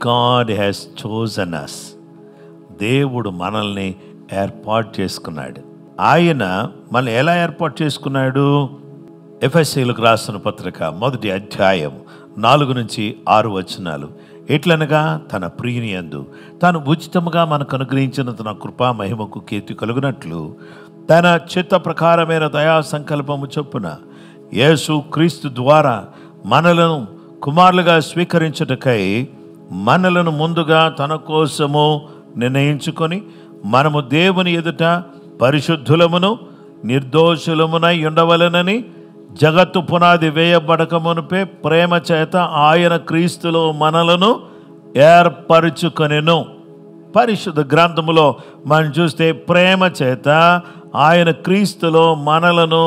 God has chosen అస్. దేవుడు మనల్ని ఏర్పాటు చేసుకున్నాడు. ఆయన మనల్ని ఎలా ఏర్పాటు చేసుకున్నాడు? ఎఫెసీయులకు రాసిన పత్రిక 1వ అధ్యాయం 4-6 వచనాలు. ఎట్లనగా తన ప్రియునియందు తాను ఉచితముగా మనకు అనుగ్రహించిన తన కృపా మహిమకు కీర్తి కలుగునట్లు తన చిత్త ప్రకారమైన దయా సంకల్పము చొప్పున యేసు క్రీస్తు ద్వారా మనలను కుమారులుగా స్వీకరించుటకై మనలను ముందుగా తన కోసము నిర్ణయించుకొని మనము దేవుని ఎదుట పరిశుద్ధులమును నిర్దోషులమునై ఉండవలెనని జగత్తు పునాది వేయబడక మునుపే ప్రేమ చేత ఆయన క్రీస్తులో మనలను ఏర్పరచుకొనెను. పరిశుద్ధ గ్రంథములో మనం చూస్తే ప్రేమ చేత ఆయన క్రీస్తులో మనలను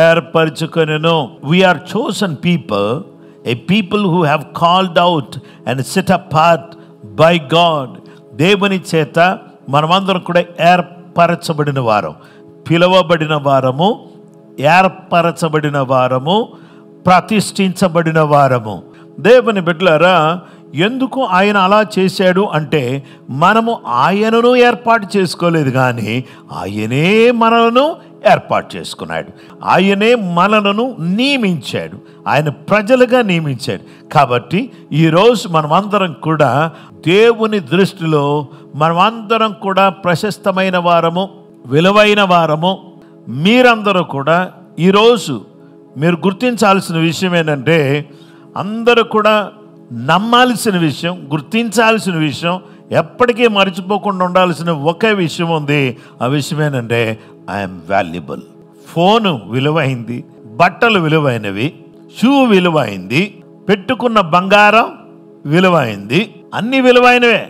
ఏర్పరచుకొనెను. We are chosen people, a people who have called out and set apart by God. దేవుని చేత మనమందరం కూడా ఏర్పరచబడిన వారం, పిలువబడిన వారము, ఏర్పరచబడిన వారము, ప్రతిష్ఠించబడిన వారము. దేవుని బిడ్డలారా, ఎందుకు ఆయన అలా చేశాడు అంటే మనము ఆయనను ఏర్పాటు చేసుకోలేదు, కానీ ఆయనే మనలను ఏర్పాటు చేసుకున్నాడు. ఆయనే మనలను నియమించాడు, ఆయన ప్రజలుగా నియమించాడు. కాబట్టి ఈరోజు మనమందరం కూడా దేవుని దృష్టిలో మనమందరం కూడా ప్రశస్తమైన వారము, విలువైన వారము. మీరందరూ కూడా ఈరోజు మీరు గుర్తించాల్సిన విషయం ఏంటంటే, అందరూ కూడా నమ్మాల్సిన విషయం, గుర్తించాల్సిన విషయం, ఎప్పటికీ మర్చిపోకుండా ఉండాల్సిన ఒకే విషయం ఉంది. ఆ విషయం ఏంటంటే ఐఎమ్ వాల్యుబుల్. ఫోను విలువైంది, బట్టలు విలువైనవి, షూ విలువైంది, పెట్టుకున్న బంగారం విలువైంది, అన్నీ విలువైనవే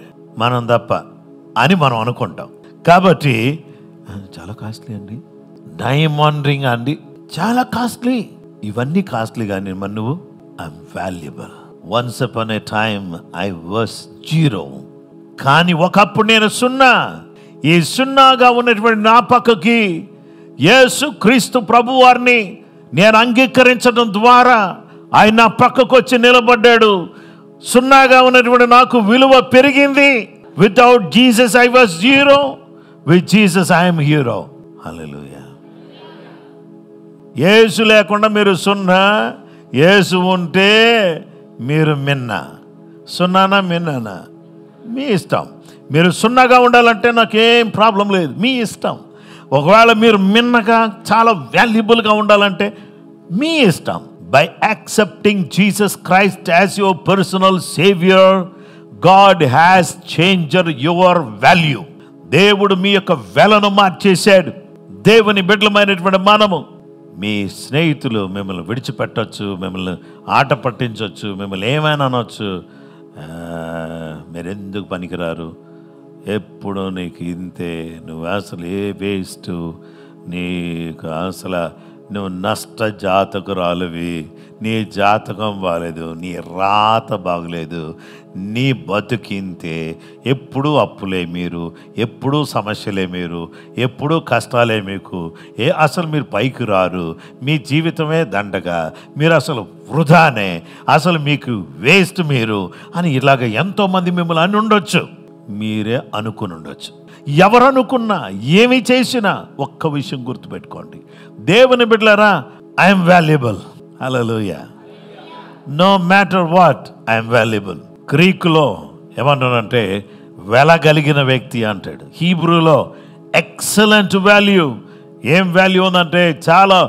మనం తప్ప అని మనం అనుకుంటాం. కాబట్టి చాలా కాస్ట్లీ అండి, డైమండ్ రింగ్ అండి, చాలా కాస్ట్లీ. ఇవన్నీ కాస్ట్లీ, కానీ మరి నువ్వు I'm valuable. Once upon A time I was 0, కానీ ఒకప్పుడు నేను 0. ఈ 0గా ఉన్నటువంటి నా పక్కకి యేసు క్రీస్తు ప్రభు వారిని నేను అంగీకరించడం ద్వారా ఆయన నా పక్కకు వచ్చి నిలబడ్డాడు. 0గా ఉన్నటువంటి నాకు విలువ పెరిగింది. Without Jesus I was 0, with Jesus I'm hero. Hallelujah. యేసు లేకుండా మీరు 0, యేసు ఉంటే మీరు మిన్న. 0నా మిన్ననా మీ ఇష్టం. మీరు 0గా ఉండాలంటే నాకేం ప్రాబ్లం లేదు, మీ ఇష్టం. ఒకవేళ మీరు మిన్నగా చాలా వాల్యుబుల్గా ఉండాలంటే మీ ఇష్టం. By accepting Jesus Christ as your personal saviour, God has changed your value. దేవుడు మీ యొక్క వెలను మార్చేశాడు. దేవుని బిడ్డలమైనటువంటి మనము, మీ స్నేహితులు మిమ్మల్ని విడిచిపెట్టచ్చు, మిమ్మల్ని ఆట పట్టించవచ్చు, మిమ్మల్ని ఏమైనా అనొచ్చు. మీరెందుకు పనికిరారు, ఎప్పుడు నీకు ఇంతే, నువ్వు అసలు ఏ వేస్ట్, నీకు అసలు నువ్వు నష్ట జాతకురాలువి, నీ జాతకం బాగలేదు, నీ రాత బాగలేదు, నీ బతుకింతే, ఎప్పుడూ అప్పులే మీరు, ఎప్పుడూ సమస్యలే మీరు, ఎప్పుడూ కష్టాలే మీకు, అసలు మీరు పైకి రారు, మీ జీవితమే దండగా, మీరు అసలు వృధానే, అసలు మీకు వేస్ట్ మీరు అని ఇలాగ ఎంతోమంది మిమ్మల్ని అని ఉండొచ్చు. మీరే అనుకుని ఉండొచ్చు. ఎవరు అనుకున్నా, ఏమి చేసినా ఒక్క విషయం గుర్తుపెట్టుకోండి, దేవుని బిడ్డలారా, I'm valuable. Hallelujah. No matter what, I'm valuable. గ్రీకులో ఏమంటాడంటే వెలగలిగిన వ్యక్తి అంటాడు. హీబ్రూలో ఎక్సలెంట్ వాల్యూ. ఏం వాల్యూ ఉందంటే చాలా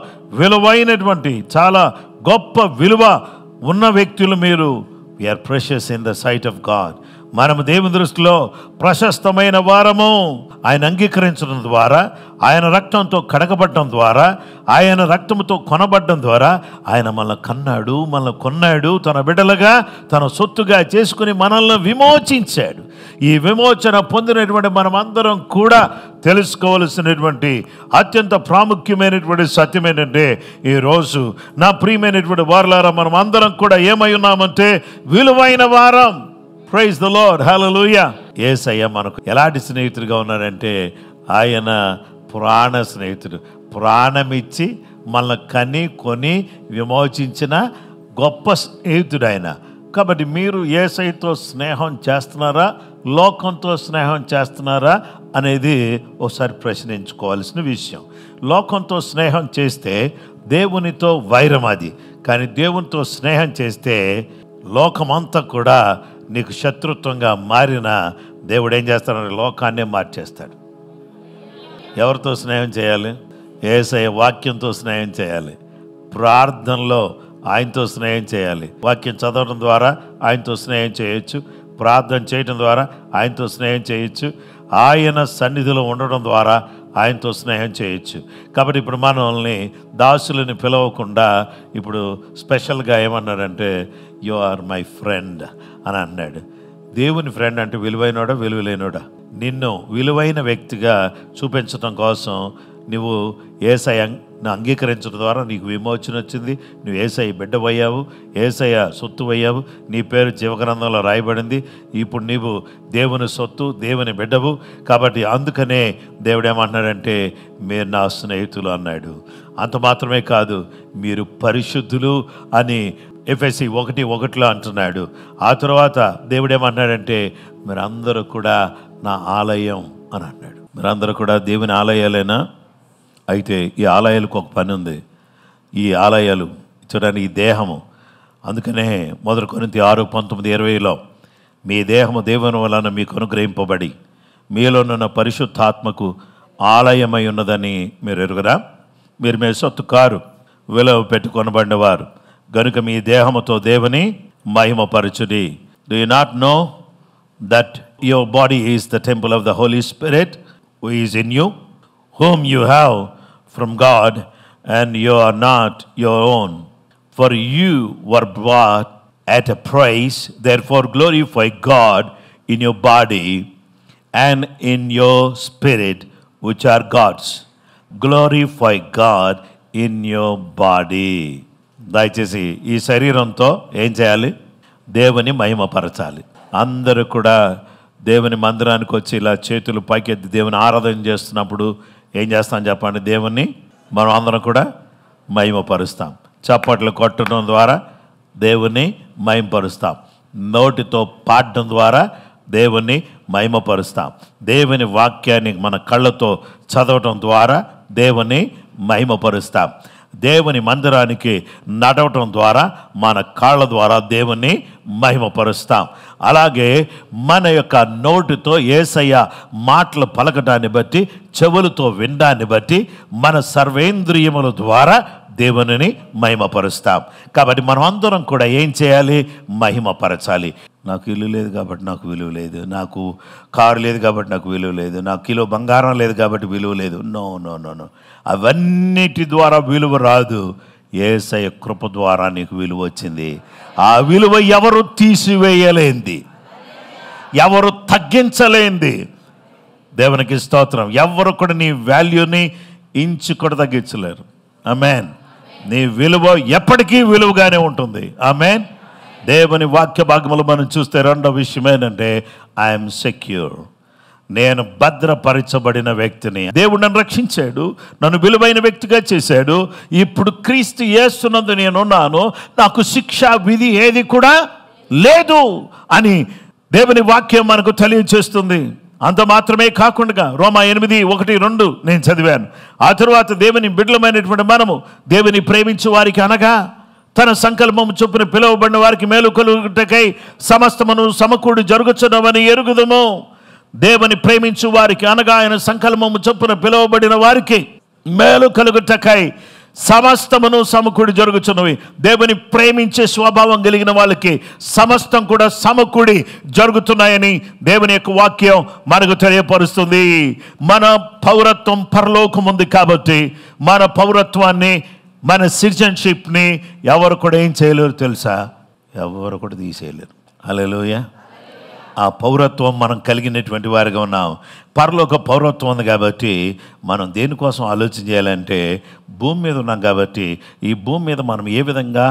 విలువైనటువంటి, చాలా గొప్ప విలువ ఉన్న వ్యక్తులు మీరు. We're precious in the sight of God. మనము దేవుని దృష్టిలో ప్రశస్తమైన వారము. ఆయన అంగీకరించడం ద్వారా, ఆయన రక్తంతో కడగబడటం ద్వారా, ఆయన రక్తంతో కొనబడడం ద్వారా ఆయన మనల్ని కన్నాడు, మనల్ని కొన్నాడు, తన బిడ్డలుగా, తన సొత్తుగా చేసుకుని మనల్ని విమోచించాడు. ఈ విమోచన పొందినటువంటి మనమందరం కూడా తెలుసుకోవలసినటువంటి అత్యంత ప్రాముఖ్యమైనటువంటి సత్యం ఏంటంటే, ఈరోజు నా ప్రియమైనటువంటి వారలారా, మనం అందరం కూడా ఏమై ఉన్నామంటే విలువైన వారం. Praise the Lord. హల్లెలూయా. యేసయ్య మనకు ఎలాంటి స్నేహితుడిగా ఉన్నారంటే, ఆయన ప్రాణ స్నేహితుడు. ప్రాణమిచ్చి మనల్ని కని కొని విమోచించిన గొప్ప స్నేహితుడు ఆయన. కాబట్టి మీరు యేసయ్యతో స్నేహం చేస్తున్నారా, లోకంతో స్నేహం చేస్తున్నారా అనేది ఒకసారి ప్రశ్నించుకోవాల్సిన విషయం. లోకంతో స్నేహం చేస్తే దేవునితో వైరం అది. కానీ దేవునితో స్నేహం చేస్తే లోకమంతా కూడా నీకు శత్రుత్వంగా మారిన దేవుడు ఏం చేస్తాడంటే లోకాన్నే మార్చేస్తాడు. ఎవరితో స్నేహం చేయాలి? యేసయ్య వాక్యంతో స్నేహం చేయాలి. ప్రార్థనలో ఆయనతో స్నేహం చేయాలి. వాక్యం చదవడం ద్వారా ఆయనతో స్నేహం చేయొచ్చు. ప్రార్థన చేయడం ద్వారా ఆయనతో స్నేహం చేయొచ్చు. ఆయన సన్నిధిలో ఉండడం ద్వారా ఆయనతో స్నేహం చేయొచ్చు. కాబట్టి ఇప్పుడు మనల్ని దాసులని పిలవకుండా ఇప్పుడు స్పెషల్గా ఏమన్నాడంటే యు ఆర్ మై ఫ్రెండ్ అని అన్నాడు. దేవుని ఫ్రెండ్ అంటే విలువైనోడా విలువలేనోడా? నిన్ను విలువైన వ్యక్తిగా చూపించడం కోసం నువ్వు యేసయ్యను అంగీకరించడం ద్వారా నీకు విమోచన వచ్చింది. నువ్వు యేసయ్య బిడ్డవయ్యావు, యేసయ్య సొత్తువయ్యావు, నీ పేరు జీవగ్రంథంలో రాయబడింది. ఇప్పుడు నీవు దేవుని సొత్తు, దేవుని బిడ్డవు. కాబట్టి అందుకనే దేవుడు ఏమంటున్నాడంటే మీరు నా స్నేహితులు అన్నాడు. అంత మాత్రమే కాదు, మీరు పరిశుద్ధులు అని ఎఫెసీ 1:1 అంటున్నాడు. ఆ తర్వాత దేవుడు ఏమంటున్నాడంటే మీరందరూ కూడా నా ఆలయం అని అన్నాడు. మీరందరూ కూడా దేవుని ఆలయాలేనా? అయితే ఈ ఆలయాలకు ఒక పని ఉంది. ఈ ఆలయాలు చూడండి, ఈ దేహము. అందుకనే 1 కొరింథీ 6:19-20 మీ దేహము దేవుని వలన మీకు అనుగ్రహింపబడి మీలోనున్న పరిశుద్ధాత్మకు ఆలయమై ఉన్నదని మీరు ఎరుగరా? మీరు మీ సొత్తు కారు, విలువ పెట్టుకొనబడిన వారు గనుక మీ దేహముతో దేవుని మహిమపరచుడి. Do you not know that your body is the temple of the Holy Spirit who is in you, whom you have from God, and you are not your own. For you were bought at a price. Therefore glorify God in your body and in your spirit, which are God's. Glorify God in your body. దయచేసి ఈ శరీరంతో ఏం చేయాలి? దేవుని మహిమపరచాలి. అందరూ కూడా దేవుని మందిరానికి వచ్చి ఇలా చేతులు పైకెత్తి దేవుని ఆరాధన చేస్తున్నప్పుడు ఏం చేస్తాం చెప్పండి? దేవుణ్ణి మనం అందరం కూడా మహిమపరుస్తాం. చప్పట్లు కొట్టడం ద్వారా దేవుణ్ణి మహిమపరుస్తాం. నోటితో పాడడం ద్వారా దేవుణ్ణి మహిమపరుస్తాం. దేవుని వాక్యాన్ని మన కళ్ళతో చదవటం ద్వారా దేవుణ్ణి మహిమపరుస్తాం. దేవుని మందిరానికి నడవటం ద్వారా మన కాళ్ళ ద్వారా దేవుణ్ణి మహిమపరుస్తాం. అలాగే మన యొక్క నోటితో యేసయ్య మాటలు పలకటాన్ని బట్టి, చెవులతో వినడాన్ని బట్టి మన సర్వేంద్రియముల ద్వారా దేవునిని మహిమపరుస్తాం. కాబట్టి మనం అందరం కూడా ఏం చేయాలి? మహిమపరచాలి. నాకు ఇల్లు లేదు కాబట్టి నాకు విలువ లేదు, నాకు కారు లేదు కాబట్టి నాకు విలువ లేదు, నాకు కిలో బంగారం లేదు కాబట్టి విలువ లేదు. నో నో నో నో అవన్నిటి ద్వారా విలువ రాదు. యేసయ్య కృప ద్వారా నీకు విలువ వచ్చింది. ఆ విలువ ఎవరు తీసివేయలేంది, ఎవరు తగ్గించలేంది. దేవునికి స్తోత్రం. ఎవరు కూడా నీ వాల్యూని ఇంచు కూడా తగ్గించలేరు. ఆమేన్. నీ విలువ ఎప్పటికీ విలువగానే ఉంటుంది. ఆమేన్. దేవుని వాక్య భాగములు మనం చూస్తే రెండో విషయం ఏంటంటే ఐఎమ్ సెక్యూర్. నేను భద్రపరచబడిన వ్యక్తిని. దేవుడు నన్ను రక్షించాడు, నన్ను విలువైన వ్యక్తిగా చేశాడు. ఇప్పుడు క్రీస్తు యేసునందు నేనున్నాను, నాకు శిక్ష విధి ఏది కూడా లేదు అని దేవుని వాక్యం మనకు తెలియజేస్తుంది. అంత మాత్రమే కాకుండా రోమా 8:1-2 నేను చదివాను. ఆ తరువాత దేవుని బిడ్డలమైనటువంటి మనము దేవుని ప్రేమించే వారికి అనగా తన సంకల్పము చొప్పున పిలువబడిన వారికి మేలు కలుగుటకై సమస్తమును సమకూడి జరుగుచున్నవని ఎరుగుదుము. దేవుని ప్రేమించు వారికి అనగా ఆయన సంకల్పము చొప్పున పిలువబడిన వారికి మేలు కలుగుటకై సమస్తమును సమకూడి జరుగుచున్నవి. దేవుని ప్రేమించే స్వభావం కలిగిన వాళ్ళకి సమస్తం కూడా సమకూడి జరుగుతున్నాయని దేవుని యొక్క వాక్యం మనకు తెలియపరుస్తుంది. మన పౌరత్వం పరలోకం ఉంది కాబట్టి మన పౌరత్వాన్ని, మన సిటిజన్షిప్ని ఎవరు కూడా ఏం చేయలేరు తెలుసా? ఎవరు కూడా తీసేయలేరు. హల్లెలూయా. ఆ పౌరత్వం మనం కలిగినటువంటి వారిగా ఉన్నాం. పరలోక పౌరత్వం ఉంది కాబట్టి మనం దేనికోసం ఆలోచన చేయాలంటే భూమి మీద ఉన్నాం కాబట్టి ఈ భూమి మీద మనం ఏ విధంగా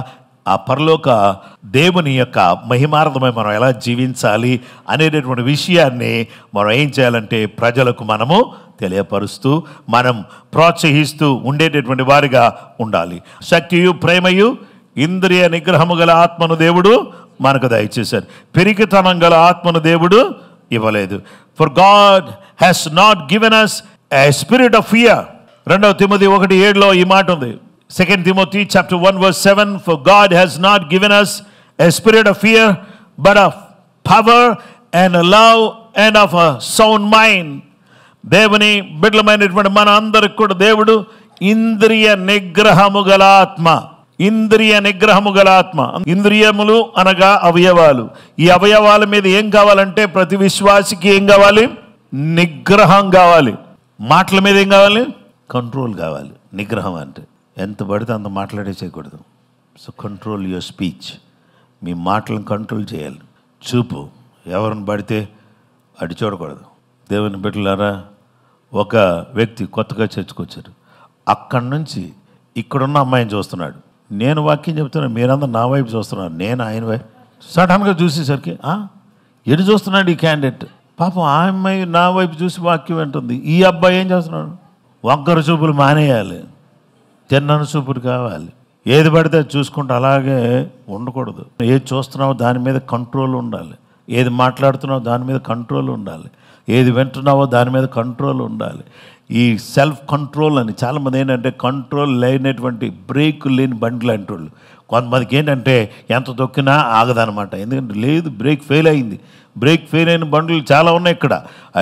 ఆ పరలోక దేవుని యొక్క మహిమార్థమై మనం ఎలా జీవించాలి అనేటటువంటి విషయాన్ని మనం ఏం చేయాలంటే ప్రజలకు మనము తెలియపరుస్తూ మనం ప్రోత్సహిస్తూ ఉండేటటువంటి వారిగా ఉండాలి. శక్తియు ప్రేమయు ఇంద్రియ నిగ్రహము గల ఆత్మను దేవుడు మనకు దయచేశారు. పెరిగితనం గల ఆత్మను దేవుడు ఇవ్వలేదు. For God has not given us a spirit of fear. 2 Timothy 1:7 ఈ మాట ఉంది. 2 Timothy chapter 1 verse 7, for God has not given us a spirit of fear but of power and love and of a sound mind. దేవుని బిడ్డలమైనటువంటి మన అందరికి కూడా దేవుడు ఇంద్రియ నిగ్రహము గల ఆత్మ, ఇంద్రియ నిగ్రహము గల ఆత్మ. ఇంద్రియములు అనగా అవయవాలు. ఈ అవయవాల మీద ఏం కావాలంటే ప్రతి విశ్వాసికి ఏం కావాలి? నిగ్రహం కావాలి. మాటల మీద ఏం కావాలి? కంట్రోల్ కావాలి. నిగ్రహం అంటే ఎంత పడితే అంత మాట్లాడేసేయకూడదు. So control your speech. మీ మాటలను కంట్రోల్ చేయాలి. చూపు ఎవరిని పడితే అడి చూడకూడదు. దేవుని బిడ్డలారా, ఒక వ్యక్తి కొత్తగా చర్చకొచ్చారు. అక్కడి నుంచి ఇక్కడున్న అమ్మాయిని చూస్తున్నాడు. నేను వాక్యం చెప్తున్నాను, మీరందరూ నా వైపు చూస్తున్నారు, నేను ఆయన వైపు. సడన్గా చూసేసరికి ఎటు చూస్తున్నాడు ఈ క్యాండిడేట్? పాపం ఆ అమ్మాయి నా వైపు చూసి వాక్యం వింటుంది. ఈ అబ్బాయి ఏం చేస్తున్నాడు? వంకర చూపులు మానేయాలి, తిన్నను చూపులు కావాలి. ఏది పడితే చూసుకుంటూ అలాగే ఉండకూడదు. ఏది చూస్తున్నావో దాని మీద కంట్రోల్ ఉండాలి. ఏది మాట్లాడుతున్నావో దాని మీద కంట్రోల్ ఉండాలి. ఏది వింటున్నావో దాని మీద కంట్రోల్ ఉండాలి. ఈ సెల్ఫ్ కంట్రోల్ అని చాలామంది ఏంటంటే కంట్రోల్ లేనటువంటి బ్రేక్ లేని బండ్లు అంటోళ్ళు. కొంతమందికి ఏంటంటే ఎంత తొక్కినా ఆగదనమాట. ఎందుకంటే లేదు, బ్రేక్ ఫెయిల్ అయింది. బ్రేక్ ఫెయిల్ అయిన బండ్లు చాలా ఉన్నాయి ఇక్కడ.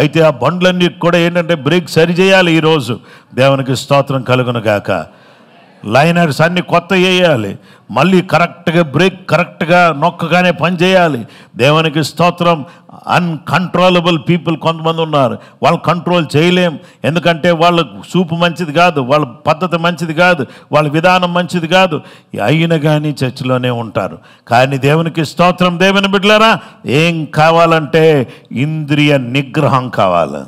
అయితే ఆ బండ్లన్నీ కూడా ఏంటంటే బ్రేక్ సరి చేయాలి. ఈరోజు దేవునికి స్తోత్రం కలుగును గాక. లైనర్స్ అన్నీ కొత్త వేయాలి. మళ్ళీ కరెక్ట్గా బ్రేక్ కరెక్ట్గా నొక్కగానే పని చేయాలి. దేవునికి స్తోత్రం. అన్కంట్రోలబుల్ పీపుల్ కొంతమంది ఉన్నారు. వాళ్ళు కంట్రోల్ చేయలేం. ఎందుకంటే వాళ్ళ చూపు మంచిది కాదు, వాళ్ళ పద్ధతి మంచిది కాదు, వాళ్ళ విధానం మంచిది కాదు. అయినా కానీ చర్చిలోనే ఉంటారు. కానీ దేవునికి స్తోత్రం. దేవుని బిడ్డలారా, ఏం కావాలంటే ఇంద్రియ నిగ్రహం కావాలి.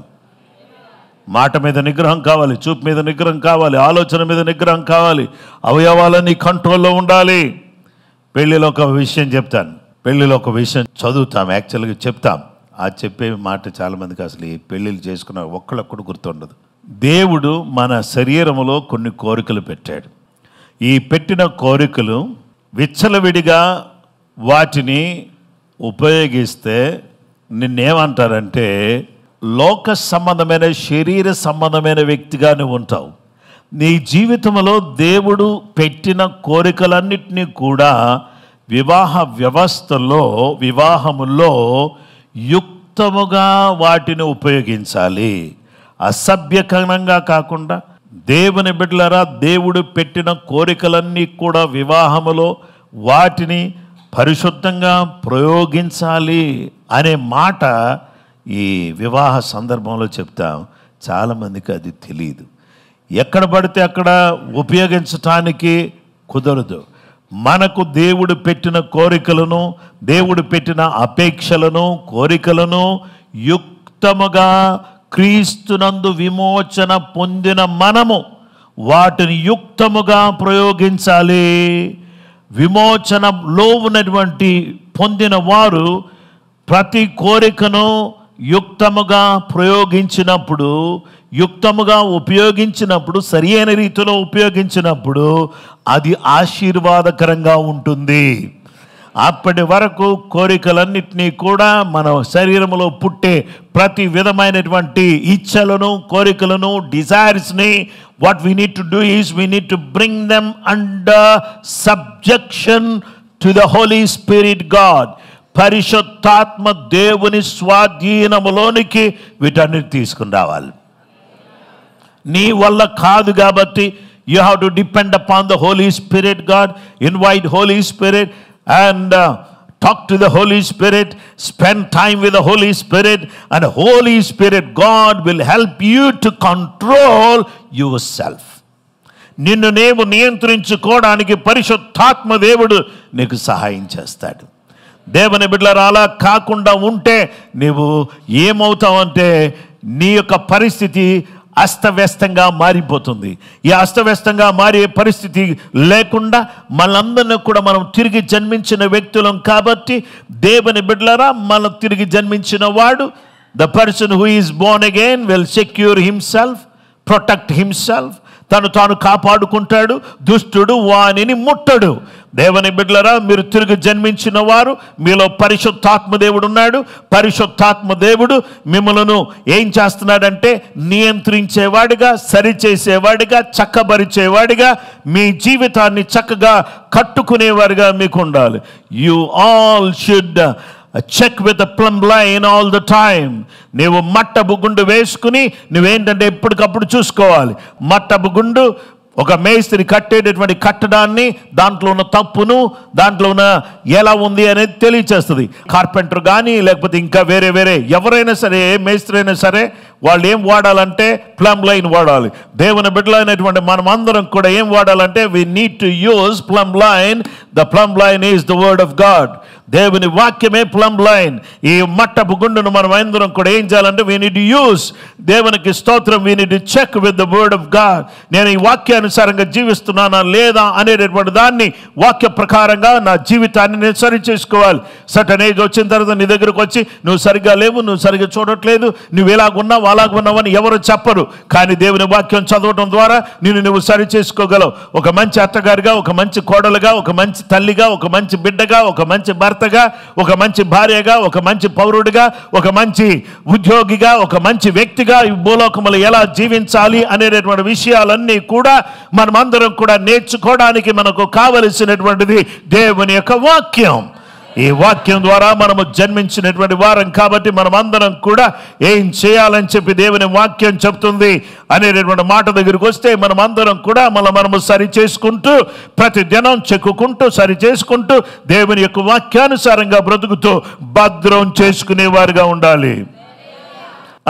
మాట మీద నిగ్రహం కావాలి, చూపు మీద నిగ్రహం కావాలి, ఆలోచన మీద నిగ్రహం కావాలి. అవయవాలన్నీ కంట్రోల్లో ఉండాలి. పెళ్ళిలో ఒక విషయం చెప్తాను. పెళ్ళిలో ఒక విషయం చదువుతాం, యాక్చువల్గా చెప్తాం. ఆ చెప్పే మాట చాలామందికి అసలు ఈ పెళ్ళిళ్ళు చేసుకున్న ఒక్కళ్ళొక్కడు గుర్తుండదు. దేవుడు మన శరీరంలో కొన్ని కోరికలు పెట్టాడు. ఈ పెట్టిన కోరికలు విచ్చలవిడిగా వాటిని ఉపయోగిస్తే నిన్నేమంటారంటే లోక సంబంధమైన శరీర సంబంధమైన వ్యక్తిగా నువ్వు ఉంటావు. నీ జీవితంలో దేవుడు పెట్టిన కోరికలన్నిటినీ కూడా వివాహ వ్యవస్థలో, వివాహములో యుక్తముగా వాటిని ఉపయోగించాలి. అసభ్యకరంగా కాకుండా. దేవుని బిడ్డలారా, దేవుడు పెట్టిన కోరికలన్నీ కూడా వివాహములో వాటిని పరిశుద్ధంగా ప్రయోగించాలి అనే మాట ఈ వివాహ సందర్భంలో చెప్తాం. చాలామందికి అది తెలియదు. ఎక్కడ పడితే అక్కడ ఉపయోగించటానికి కుదరదు. మనకు దేవుడు పెట్టిన కోరికలను, దేవుడు పెట్టిన అపేక్షలను, కోరికలను యుక్తముగా క్రీస్తునందు విమోచన పొందిన మనము వాటిని యుక్తముగా ప్రయోగించాలి. విమోచనలో ఉన్నటువంటి పొందిన వారు ప్రతి కోరికను యుక్తముగా ప్రయోగించినప్పుడు, యుక్తముగా ఉపయోగించినప్పుడు, సరి అయిన రీతిలో ఉపయోగించినప్పుడు అది ఆశీర్వాదకరంగా ఉంటుంది. అప్పటి వరకు కోరికలన్నింటినీ కూడా మన శరీరంలో పుట్టే ప్రతి విధమైనటువంటి ఇచ్చలను, కోరికలను, డిజైర్స్ని what we need to do is we need to bring them under subjection to the Holy Spirit God. పరిశుద్ధాత్మ దేవుని స్వాధీనములోనికి వీటన్నిటి తీసుకుని రావాలి. నీ వల్ల కాదు కాబట్టి you have to depend upon the Holy Spirit God. Invite Holy Spirit and talk to the Holy Spirit, spend time with the Holy Spirit, and the Holy Spirit God will help you to control yourself. నిన్ను నీవు నియంత్రించుకోవడానికి పరిశుద్ధాత్మ దేవుడు నీకు సహాయం చేస్తాడు. దేవుని బిడ్డలారా, అలా కాకుండా ఉంటే నీవు ఏమవుతావంటే నీ యొక్క పరిస్థితి అస్తవ్యస్తంగా మారిపోతుంది. ఈ అస్తవ్యస్తంగా మారే పరిస్థితి లేకుండా మనందరినీ కూడా మనం తిరిగి జన్మించిన వ్యక్తులం కాబట్టి దేవుని బిడ్డలారా, మనం తిరిగి జన్మించిన వాడు the person who is Born again will secure himself, protect himself. తను తాను కాపాడుకుంటాడు. దుష్టుడు వానిని ముట్టడు. దేవుని బిడ్డలారా, మీరు తిరిగి జన్మించిన వారు, మీలో పరిశుద్ధాత్మ దేవుడు ఉన్నాడు. పరిశుద్ధాత్మ దేవుడు మిమ్మలను ఏం చేస్తున్నాడంటే నియంత్రించేవాడిగా, సరిచేసేవాడిగా, చక్కబరిచేవాడిగా, మీ జీవితాన్ని చక్కగా కట్టుకునేవాడిగా మీకు ఉండాలి. You all should check with the plumb line all the time. నీవు మట్టపు గుండు వేసుకుని నువ్వేంటంటే ఎప్పటికప్పుడు చూసుకోవాలి. మట్టపు గుండు ఒక మేస్త్రి కట్టేటటువంటి కట్టడాన్ని, దాంట్లో ఉన్న తప్పును, దాంట్లో ఉన్న ఎలా ఉంది అనేది తెలియచేస్తుంది. కార్పెంటర్ కానీ లేకపోతే ఇంకా వేరే ఎవరైనా సరే, ఏ మేస్త్రి అయినా సరే, వాళ్ళు ఏం వాడాలంటే ప్లంబ్ లైన్ వాడాలి. దేవుని బిడ్డలైనటువంటి మనం అందరం కూడా ఏం వాడాలంటే we need to use plumb line. The plumb line is the word of God. దేవుని వాక్యమే ప్లంబ్ లైన్. ఈ మట్టపు గుండును మనం అందరం కూడా ఏం చేయాలంటే వీ నీడ్ యూజ్. దేవునికి స్తోత్రం. We need check with the word of God. నేను ఈ వాక్యానుసారంగా జీవిస్తున్నానా లేదా అనేటటువంటి దాన్ని వాక్య ప్రకారంగా నా జీవితాన్ని నేను సరి చేసుకోవాలి. సర్టన్ ఏజ్ వచ్చిన తర్వాత నీ దగ్గరకు వచ్చి నువ్వు సరిగ్గా లేవు, నువ్వు సరిగ్గా చూడట్లేదు, నువ్వు ఎలాగున్నావు అలాగున్నావు అని ఎవరు చెప్పరు. కానీ దేవుని వాక్యం చదవటం ద్వారా నువ్వు సరి చేసుకోగలవు. ఒక మంచి అత్తగారిగా, ఒక మంచి కోడలుగా, ఒక మంచి తల్లిగా, ఒక మంచి బిడ్డగా, ఒక మంచి భర్తగా, ఒక మంచి భార్యగా, ఒక మంచి పౌరుడిగా, ఒక మంచి ఉద్యోగిగా, ఒక మంచి వ్యక్తిగా ఈ భూలోకములు ఎలా జీవించాలి అనేటటువంటి విషయాలన్నీ కూడా మనమందరం కూడా నేర్చుకోవడానికి మనకు కావలసినటువంటిది దేవుని యొక్క వాక్యం. ఈ వాక్యం ద్వారా మనము జన్మించినటువంటి వారం కాబట్టి మనమందరం కూడా ఏం చేయాలని చెప్పి దేవుని వాక్యం చెప్తుంది అనేటటువంటి మాట దగ్గరికి వస్తే మనమందరం కూడా మనము సరి చేసుకుంటూ, ప్రతి దినం చెక్కుకుంటూ, సరి చేసుకుంటూ, దేవుని యొక్క వాక్యానుసారంగా బ్రతుకుతూ భద్రం చేసుకునేవారుగా ఉండాలి.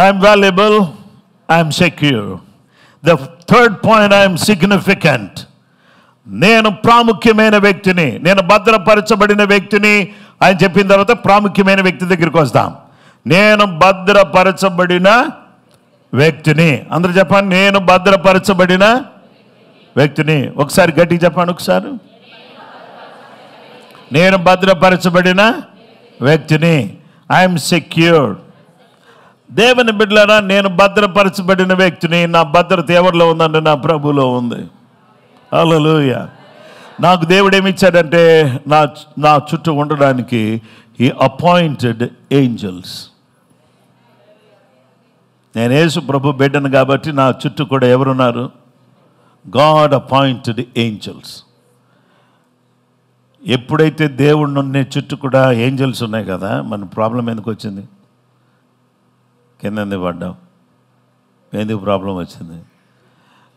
I'm valuable, I'm secure. The third point, I'm significant. నేను ప్రాముఖ్యమైన వ్యక్తిని, నేను భద్రపరచబడిన వ్యక్తిని అని చెప్పిన తర్వాత ప్రాముఖ్యమైన వ్యక్తి దగ్గరికి వస్తాం. నేను భద్రపరచబడిన వ్యక్తిని. అందరూ చెప్పండి, నేను భద్రపరచబడిన వ్యక్తిని. ఒకసారి గట్టిగా చెప్పండి. ఒకసారి, నేను భద్రపరచబడిన వ్యక్తిని. I'm secured. దేవుని బిడ్డలారా, నేను భద్రపరచబడిన వ్యక్తిని. నా భద్రత ఎవరిలో ఉందంటే నా ప్రభులో ఉంది. హల్లెలూయా. నాకు దేవుడు ఏమిచ్చాడంటే నా చుట్టూ ఉండడానికి ఈ అపాయింటెడ్ ఏంజల్స్. నేను యేసు ప్రభు బిడ్డను కాబట్టి నా చుట్టూ కూడా ఎవరున్నారు? God appointed angels. ఎప్పుడైతే దేవుడు ఉన్న చుట్టూ కూడా ఏంజల్స్ ఉన్నాయి కదా, మన ప్రాబ్లం ఎందుకు వచ్చింది? కింద ఎందుకు పడ్డావు? ఎందుకు ప్రాబ్లం వచ్చింది?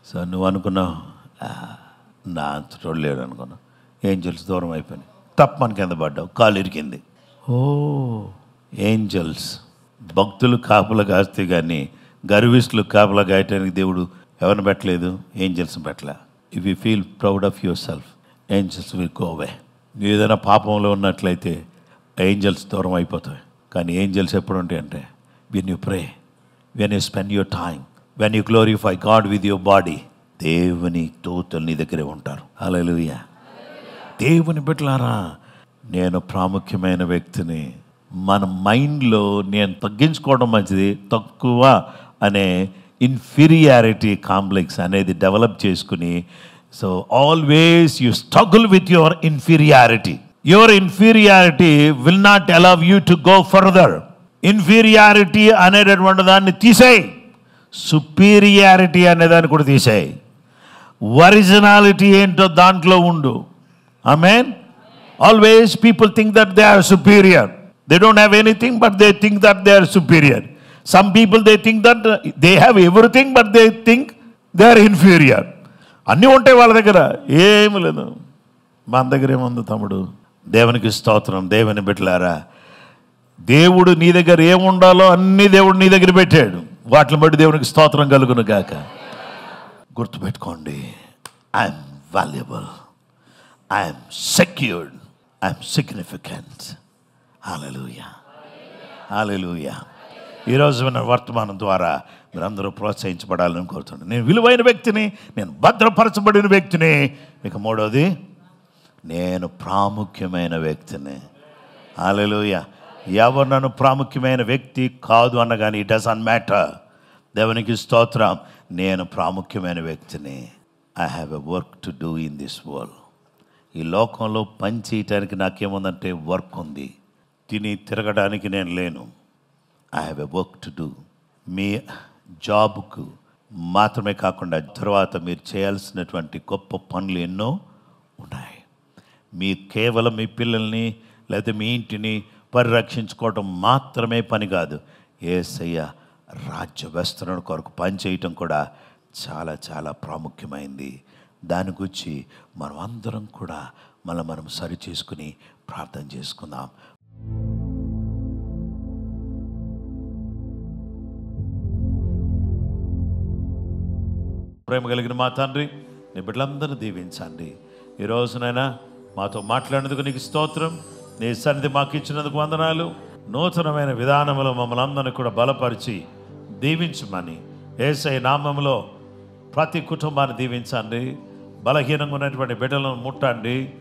సో నువ్వు అనుకున్నావు నా అంతటోడు లేడు అనుకున్నావు, ఏంజల్స్ దూరం అయిపోయినాయి, తప్పని కింద పడ్డావు, కాలు ఇరికింది. ఓ ఏంజల్స్. భక్తులు కాపుల కాస్తే కానీ గర్విష్ఠులు కాపుల గాయటానికి దేవుడు ఎవరిని పెట్టలేదు? ఏంజల్స్ని పెట్టలే. If you feel proud of your self, angels will go away. నువ్వు ఏదైనా పాపంలో ఉన్నట్లయితే ఏంజల్స్ దూరం అయిపోతాయి. కానీ ఏంజల్స్ ఎప్పుడు ఉంటాయి అంటే when you pray, when you spend your time, when you glorify God with your body, దేవుని దూతలు నీ దగ్గరే ఉంటారు. హల్లెలూయా. దేవుని బిడ్డలారా, నేను ప్రాముఖ్యమైన వ్యక్తిని. మన మైండ్లో నేను తగ్గించుకోవడం మంచిది, తక్కువ అనే ఇన్ఫీరియారిటీ కాంప్లెక్స్ అనేది డెవలప్ చేసుకుని, so always you struggle with your inferiority. Your inferiority will not allow you to go further. Inferiority అనేటటువంటి దాన్ని తీసేయి, సుపీరియారిటీ అనేదాన్ని కూడా తీసేయి. ఒరిజినాలిటీ ఏంటో దాంట్లో ఉండు. Amen. Always people think that they are superior. They don't have anything but they think that they are superior. Some people they think that they have everything but they think they are inferior. అన్నీ ఉంటాయి వాళ్ళ దగ్గర, ఏమి లేదు. మన దగ్గర ఏముంది తమ్ముడు? దేవునికి స్తోత్రం. దేవుని బిడ్డలారా, దేవుడు నీ దగ్గర ఏముండాలో అన్నీ దేవుడు నీ దగ్గర పెట్టాడు. వాటిని బట్టి దేవునికి స్తోత్రం కలుగును గాక. గుర్తుపెట్టుకోండి, I'm valuable, I'm secured, I'm significant. Hallelujah, hallelujah. ఈరోజు మన వర్తమానం ద్వారా మీరందరూ ప్రోత్సహించబడాలని కోరుతున్నాను. నేను విలువైన వ్యక్తిని, నేను భద్రపరచబడిన వ్యక్తిని. ఇక మూడోది, నేను ప్రాముఖ్యమైన వ్యక్తిని. హల్లెలూయా. ఎవరు నన్ను ప్రాముఖ్యమైన వ్యక్తి కాదు అన్నగాని ఇట్ డజంట్ మ్యాటర్. దేవునికి స్తోత్రం. నేను ప్రాముఖ్యమైన వ్యక్తిని. I have a work to do in this world. ఈ లోకంలో పని చేయటానికి నాకేముందంటే వర్క్ ఉంది. తిని తిరగడానికి నేను లేను. I have a work to do. మీ జాబ్కు మాత్రమే కాకుండా తర్వాత మీరు చేయాల్సినటువంటి గొప్ప పనులు ఎన్నో ఉన్నాయి. మీ కేవలం మీ పిల్లల్ని లేదా మీ ఇంటిని పరిరక్షించుకోవటం మాత్రమే పని కాదు. యేసయ్య రాజ్య విస్తరణ కొరకు పని చేయటం కూడా చాలా చాలా ప్రాముఖ్యమైంది. దాని గురించి మనం అందరం కూడా మనం సరి చేసుకుని ప్రార్థన చేసుకుందాం. ప్రేమ కలిగిన మా తండ్రి, నీ బిడ్డలందరూ దీవించండి. ఈ రోజునైనా మాతో మాట్లాడినందుకు నీకు స్తోత్రం. నీ సన్నిధి మాకు ఇచ్చినందుకు వందనాలు. నూతనమైన విధానంలో మమ్మల్ని అందరినీ కూడా బలపరిచి దీవించమని యేసయ్య నామములో ప్రతి కుటుంబాన్ని దీవించండి. బలహీనంగా ఉన్నటువంటి బిడ్డలను ముట్టండి.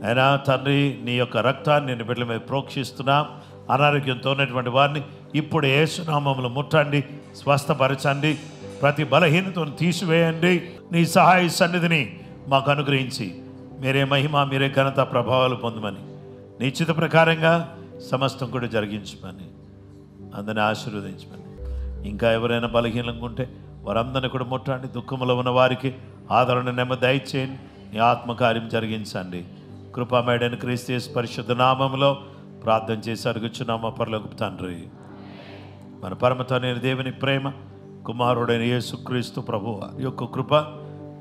అయినా తండ్రి, నీ యొక్క రక్తాన్ని నేను బిడ్డల మీద ప్రోక్షిస్తున్నాం. అనారోగ్యంతో ఉన్నటువంటి వారిని ఇప్పుడు యేసు నామములో ముట్టండి, స్వస్థపరచండి. ప్రతి బలహీనతను తీసివేయండి. నీ సహాయ సన్నిధిని మాకు అనుగ్రహించి మీరే మహిమ, మీరే ఘనత, ప్రభావాలు పొందమని నీ చిత్త ప్రకారంగా సమస్తం కూడా జరిగించమని అందరిని ఆశీర్వదించమని. ఇంకా ఎవరైనా బలహీనంగా ఉంటే వారందరినీ కూడా ముట్టండి. దుఃఖంలో ఉన్న వారికి ఆదరణ, నెమ్మది దయచేయండి. నీ ఆత్మకార్యం జరిగించండి. కృపామయుడైన క్రీస్తు యేసు పరిశుద్ధ నామములో ప్రార్థన చేసి అడుగుచున్నాము పరలోకపు తండ్రి. మన పరమతండ్రి దేవుని ప్రేమ, కుమారుడైన యేసుక్రీస్తు ప్రభువు యొక్క కృప,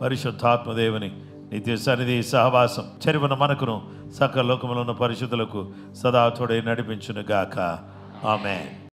పరిశుద్ధాత్మదేవుని నిత్య సన్నిధి సహవాసం చెరివన మనకును సకల లోకములో ఉన్న పరిశుద్ధులకు సదా తోడై నడిపించును గాక. ఆమేన్.